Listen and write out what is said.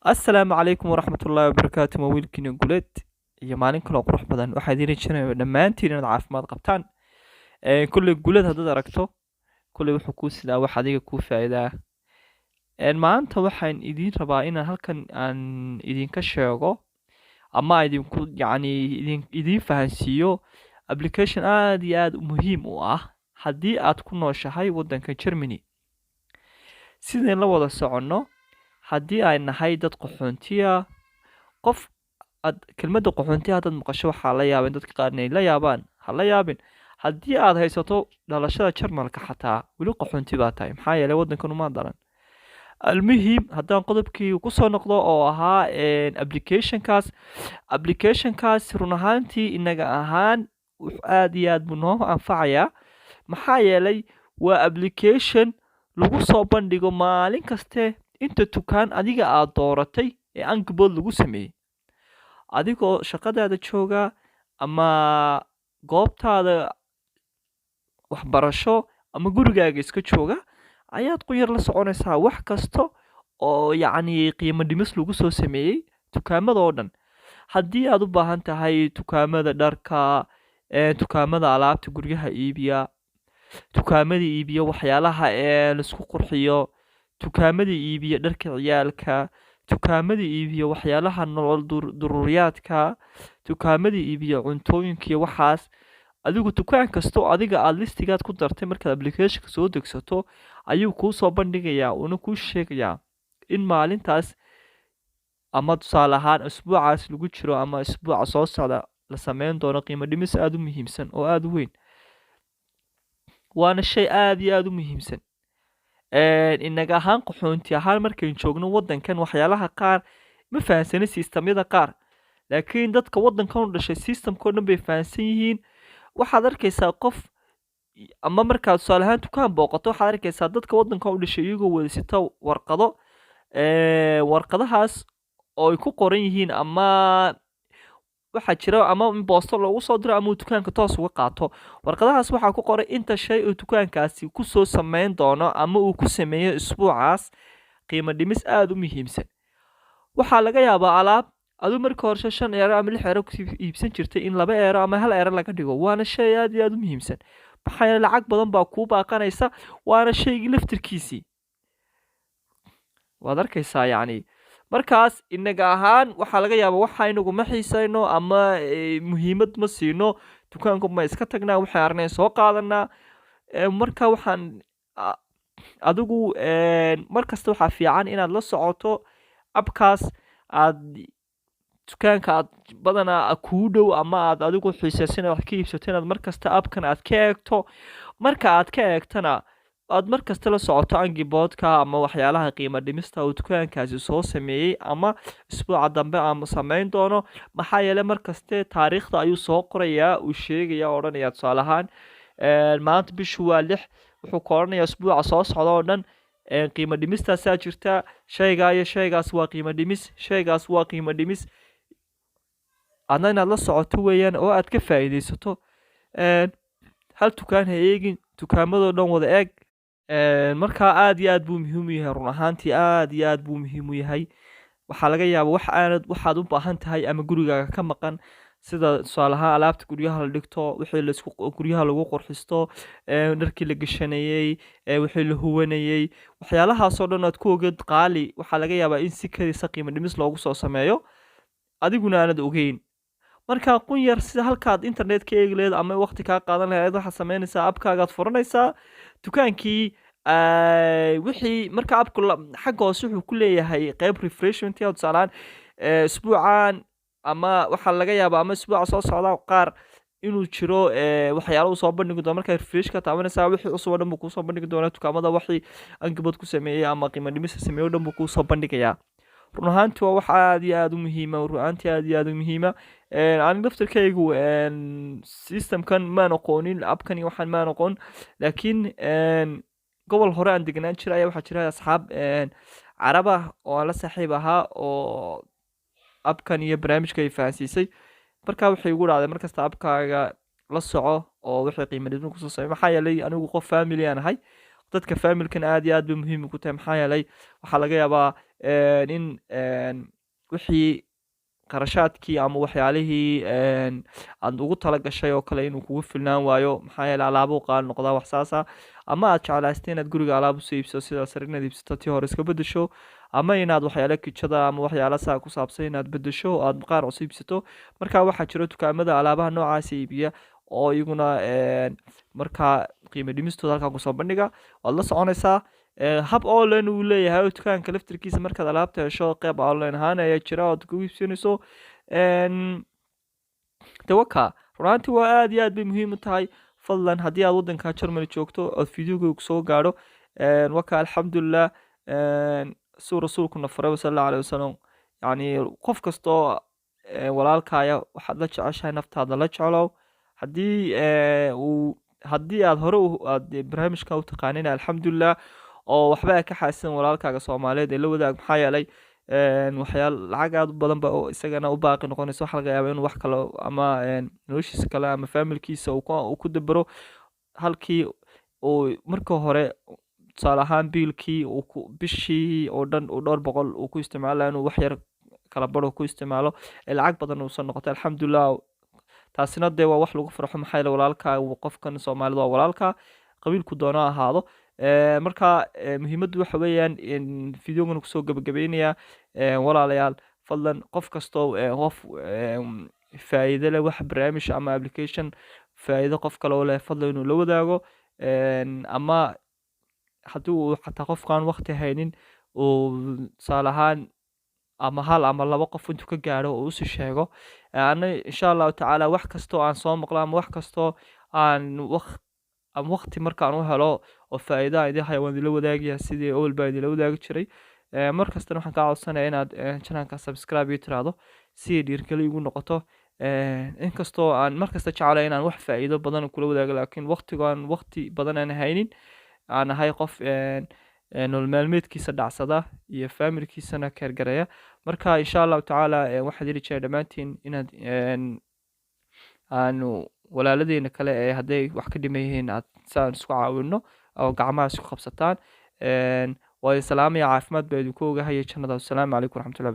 Asalaamu calaykum waraxmatullaahi wabarakaatu waa wiilkiina guleed iyo maalin kaloo qurux badan waxaa idin rajeynayaa dhammaantiin inaad caafimaad qabtaan kulley guleed haddaad aragto kulley wuxuu kuu sidaa wax adiga kuu faa'iidaa maanta waxaan idiin rabaa inaan halkan aan idinka sheego ama idinku idiin fahansiiyo application aad iyo aad muhiim u ah haddii aad ku nooshahay waddanka Germany sideen la wada soconno haddii ay nahay dad qaxoontiya qof kelmadda qaxoontiya haddaad maqasho waxaa la yaabin dadka qaar inay la yaabaan ha la yaabin haddii aad haysato dhalashada Jarmalka xataa weli qaxoonti baa tahay maxaa yeelay waddankan uma daran almuhiim haddaan qodobkii ku soo noqdo oo ahaa applicationkaas run ahaantii inaga ahaan aad iyo aad buu noo anfacayaa maxaa yeelay waa application lagu soo bandhigo maalin kaste inta dukaan adiga aad dooratay ee angibood lagu sameeyey adigoo shaqadaada jooga ama goobtaada waxbarasho ama gurigaaga iska jooga ayaad qunyar la soconaysaa wax kasta oo qiimo dhimis lagu soo sameeyey dukaamada oo dhan haddii aad u baahan tahay dukaamada dharka dukaamada alaabta guryaha iibiya dukaamada iibiya waxyaalaha laisku qurxiyo dukaamada iibiya dharka ciyaalka dukaamada iibiya waxyaalaha nolol daruuriyaadka dukaamada iibiya cuntooyinka iyo waxaas adigu dukaan kasto adiga aad listigaad ku dartay markaad applicationka soo degsato ayuu kuu soo bandhigayaa una kuu sheegayaa in maalintaas ama tusaale ahaan isbuucaas lagu jiro ama isbuuca soo socda la sameyn doono qiimo dhimis aad u muhiimsan oo aad u weyn waana shay aad iyo aad u muhiimsan inaga ahaan qaxoonti ahaan markayn joogno waddankan waxyaalaha qaar ma fahansana sistamyada qaar laakiin dadka waddankan u dhashay sistamkao dhan bay fahansan yihiin waxaad arkaysaa qof ama markaad tusaale ahaan dukaan booqato waxaad arkaysaa dadka waddankan u dhashay iyagoo wadasita warqadahaas oo ay ku qoran yihiin ama waxaa jira ama in boosto loogu soo diro ama uu dukaanka toos uga qaato warqadahaas waxaa ku qoray inta shay uu dukaankaasi ku soo sameyn doono ama uu ku sameeyo isbuucaas qiimo dhimis aad u muhiimsan waxaa laga yaabaa alaab adu marka hore 5 euro ama 6 euro ku iibsan jirtay in 2 euro ama 1 euro laga dhigo waana shay aad iyo aad u muhiimsan maxaa yeelay lacag badan baa kuu baaqanaysa waana shaygii laftirkiisii waad arkaysaa markaas inaga ahaan waxaa laga yaabaa waxa inagu ma xiisayno ama muhiimad ma siino dukaanku ma iska tagnaa waxaan arnay soo qaadanaa marka waxaan adigu markasta waxaa fiican inaad la socoto abkaas aad dukaanka aad badanaa kuu dhow ama aad adigu xiisaysan wax ka iibsato inaad markasta abkan aad ka eegto marka aad ka eegtana aad markasta la socoto angiboodka ama waxyaalaha qiimo dhimista uu dukaankaasi soo sameeyey ama isbuuca dambe ama sameyn doono maxaa yeelay markaste taariikhda ayuu soo qorayaa uu sheegayaa odhanayaa tusaale ahaan maanta bishu waa 6 wuxuu ka odhanayaa isbuuca soo socda oo dhan qiimo dhimistaasaa jirta shaygaa iyo shaygaas waa qiimo dhimis shaygaas waa qiimo dhimis adna inaad la socoto weeyaan oo aad ka faa'iidaysato hal dukaan ha eegin dukaamadoo dhan wada eeg markaa aad iyo aad buu muhiim u yahay run ahaantii aad iyo aad buu muhiim u yahay waxaa laga yaabaa waxaad u baahan tahay ama gurigaaga ka maqan sida tusaale ahaan alaabta guryaha la dhigto wixii guryaha lagu qurxisto dharkii la gashanayey wixii la huwanayey waxyaalahaasoo dhan aad ku ogeed qaali waxaa laga yaabaa in si kadisa qiimo dhimis loogu soo sameeyo adiguna aanad ogeyn markaa qunyar sida halkaad internet ka eegi lahayd ama waqti kaa qaadan lahayd waxaad sameynaysaa abkaagaad furanaysaa dukaankii wixii marka abku xagga hoose wuxuu ku leeyahay qayb refreshment iyo tusaalaan isbuucan ama waxaa laga yaabaa ama isbuuca soo socda qaar inuu jiro waxyaalo soo bandhigi doono marka refresh ka taabanaysaa wixii cusub oo dhan buu ku soo bandhigi doonaa dukaamada wixii angibood ku sameeyay ama qiimo dhimis sameeyay oo dhan buu ku soo bandhigayaa run ahaantii waa wax aad iyo aad u muhiima run ahaantii aad iyo aad u muhiima aan laftirkaygu systemkan maan aqoonin abkan iyo waxaan maan aqoon laakiin gobol hore aan deganaan jiray ayaa waxaa jira asxaab carab ah oo aan la saaxiib ahaa oo abkan iyo barnaamijka ay fahansiisay markaa waxay ugu dhacday markasta abkaaga la soco oo wixii qiimo dhimis ku soo sameeyay maxaa yeelay anigu qof family aan ahay dadka familkan aad iyo aad bay muhiim ugu tahay maxaa yeelay waxaa laga yaabaa in wixii qarashaadkii ama waxyaalihii aad ugu talagashay oo kale inuu kugu filnaan waayo, maxaa yeelay alaabuu qaali noqdaa wax saasa, ama aad jeclaystay inaad guriga alaab usoo iibsato sida sariir inaad iibsato tii hore iska bedesho, ama inaad waxyaalo kijada ama waxyaalo saa ku saabsan inaad bedesho oo aad qaar cusub iibsato. marka waxaa jiro dukaamada alaabaha noocaas iibiya oo iyaguna markaa qiimo dhimistooda halkan kusoo bandhiga, waad la soconaysaa. hab online uu leeyahay oo dukaanka laftirkiisa markaad alaabta hesho qeyb online ahaan ayaa jira ood ku iibsanayso. dawaka runtii waa aad iyo aad bay muhiim u tahay. fadlan haddii aad waddanka Germany joogto ood fiidiyowga soo gaadho, waka alxamdulillah, suu rasuulkuna faray sallallahu alayhi wasallam, yani qof kastoo walaalkaaya waxaad la jeceshahay naftaada la jeclow. haddii aad hore aad barnaamijka u taqaanin alxamdulillah, oo waxba ka xaasan walaalkaaga Soomaaliyeed ee la wadaag, maxaa yeelay waxyaal lacag aad u badan ba isagana u baaqi noqonayso. waxa laga yaabaa inuu wax kale ama noloshiisa kale ama familkiisa uu ku dabaro, halkii uu marka hore tusaale ahaan biilkii bishii oo dhan uu 200 uu ku isticmaalo inuu wax yar kala baro ku isticmaalo, lacag badan uu soo noqotay alxamdulillah. taasina dee waa wax lagu farxo, maxaa yeelay walaalkaaga qofkan Soomaalida waa walaalka, qabiilku doono ahaado. marka muhiimaddu waxa weeyaan in fiidiyowgan kusoo gabagabeynaya walaalayaal, fadlan qof kastoo qof faa'iido leh wax barnaamij ama application faa'iido qof kale oo leh, fadlan inuu la wadaago. ama haddii uu xataa qofkaan waqti haynin uu tusaale ahaan ama hal ama laba qof intuu ka gaadho oo usi sheego, insha allahu tacaala wax kastoo aan soo maqlo ama wax kastoo aan waqti markaan u helo oo faa'iido idin haya waan idila wadaagaya sidii awal baa idila wadaagi jiray. markastana waxaan kaa codsanayaa inaad channelka subscribe ii tiraahdo si dhiirigeli igu noqoto. inkastoo aan markasta jecelahay inaan wax faa'iido badan kula wadaago, laakiin waqti badan aan haynin, aan ahay qof nolol maalmeedkiisa dhacsada iyo familkiisana keergaraya. marka insha allahu tacaala waxaad heli jiray dhammaantiin inaad aanu walaaladeena kale ee hadday wax ka dhiman yihiin aad saan isku caawino oo gacmaha isku qabsataan. waa salaamaya caafimaad baa idinku ogahay jannada. assalaamu calaykum waraxmatullahi.